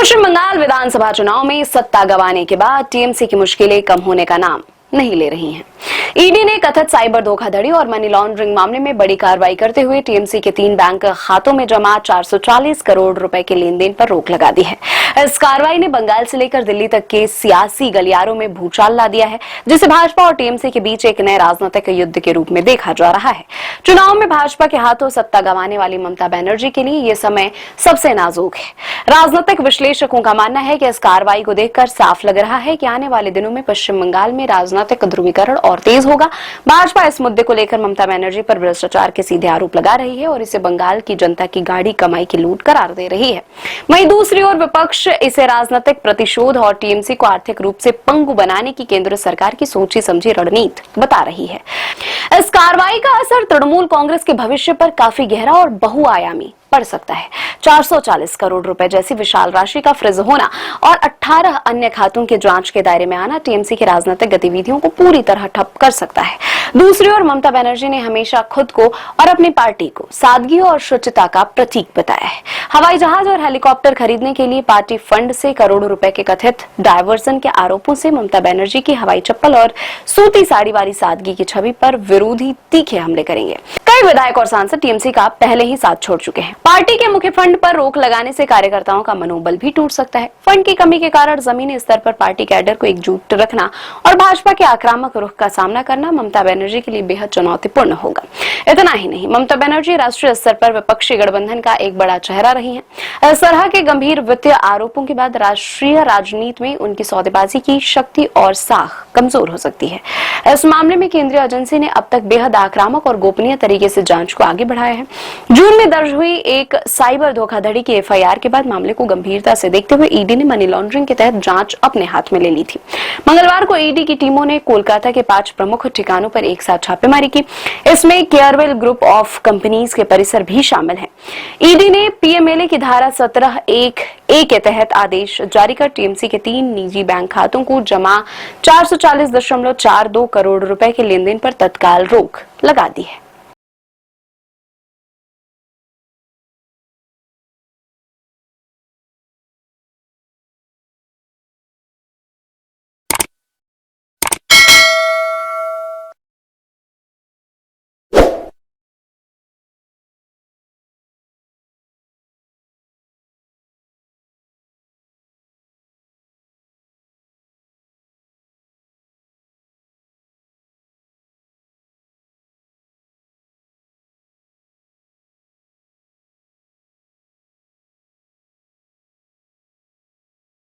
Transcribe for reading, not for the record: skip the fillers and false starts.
पश्चिम बंगाल विधानसभा चुनाव में सत्ता गंवाने के बाद टीएमसी की मुश्किलें कम होने का नाम नहीं ले रही हैं। ईडी ने कथित साइबर धोखाधड़ी और मनी लॉन्ड्रिंग मामले में बड़ी कार्रवाई करते हुए टीएमसी के 3 बैंक खातों में जमा 440 करोड़ रुपए के लेन देन पर रोक लगा दी है। इस कार्रवाई ने बंगाल से लेकर दिल्ली तक के सियासी गलियारों में भूचाल ला दिया है, जिसे भाजपा और टीएमसी के बीच एक नए राजनीतिक युद्ध के रूप में देखा जा रहा है। चुनाव में भाजपा के हाथों सत्ता गंवाने वाली ममता बनर्जी के लिए ये समय सबसे नाजुक है। राजनीतिक विश्लेषकों का मानना है कि इस कार्रवाई को देखकर साफ लग रहा है कि आने वाले दिनों में पश्चिम बंगाल में राजनीतिक ध्रुवीकरण और तेज होगा। भाजपा इस मुद्दे को लेकर ममता बनर्जी पर भ्रष्टाचार के सीधे आरोप लगा रही है और इसे बंगाल की जनता की गाढ़ी कमाई की लूट करार दे रही है। वहीं दूसरी ओर विपक्ष इसे राजनीतिक प्रतिशोध और टीएमसी को आर्थिक रूप से पंगु बनाने की केंद्र सरकार की सोची समझी रणनीति बता रही है। इस कार्रवाई का असर तृणमूल कांग्रेस के भविष्य पर काफी गहरा और बहुआयामी पड़ सकता है। 440 करोड़ रुपए जैसी विशाल राशि का फ्रीज होना और 18 अन्य खातों के जांच के दायरे में आना टीएमसी की राजनीतिक गतिविधियों को पूरी तरह ठप कर सकता है। दूसरी ओर ममता बनर्जी ने हमेशा खुद को और अपनी पार्टी को सादगी और शुचिता का प्रतीक बताया है। हवाई जहाज और हेलीकॉप्टर खरीदने के लिए पार्टी फंड से करोड़ों रुपए के कथित डायवर्जन के आरोपों से ममता बनर्जी की हवाई चप्पल और सूती साड़ी वाली सादगी की छवि पर विरोधी तीखे हमले करेंगे। कई विधायक और सांसद टीएमसी का पहले ही साथ छोड़ चुके हैं। पार्टी के मुख्य फंड पर रोक लगाने से कार्यकर्ताओं का मनोबल भी टूट सकता है। फंड की कमी के कारण जमीनी स्तर पर पार्टी कैडर को एकजुट रखना और भाजपा के आक्रामक रुख का सामना करना ममता बनर्जी के लिए बेहद चुनौतीपूर्ण होगा। इतना ही नहीं, ममता बनर्जी राष्ट्रीय स्तर पर विपक्षी गठबंधन का एक बड़ा चेहरा रही है। इस तरह के गंभीर वित्तीय आरोपों के बाद राष्ट्रीय राजनीति में उनकी सौदेबाजी की शक्ति और साख कमजोर हो सकती है। इस मामले में केंद्रीय एजेंसी ने अब तक बेहद आक्रामक और गोपनीय तरीके से जांच को आगे बढ़ाया है। जून में दर्ज हुई एक साइबर धोखाधड़ी की एफआईआर के बाद मामले को गंभीरता से देखते हुए ईडी ने मनी लॉन्ड्रिंग के तहत जांच अपने हाथ में ले ली थी। मंगलवार को ईडी की टीमों ने कोलकाता के 5 प्रमुख ठिकानों पर एक साथ छापेमारी की। इसमें केयरवेल ग्रुप ऑफ कंपनीज के परिसर भी शामिल हैं। ईडी ने पीएमएलए की धारा 17(1)(a) के तहत आदेश जारी कर टीएमसी के 3 निजी बैंक खातों को जमा 440.42 करोड़ रुपए के लेन देन पर तत्काल रोक लगा दी है।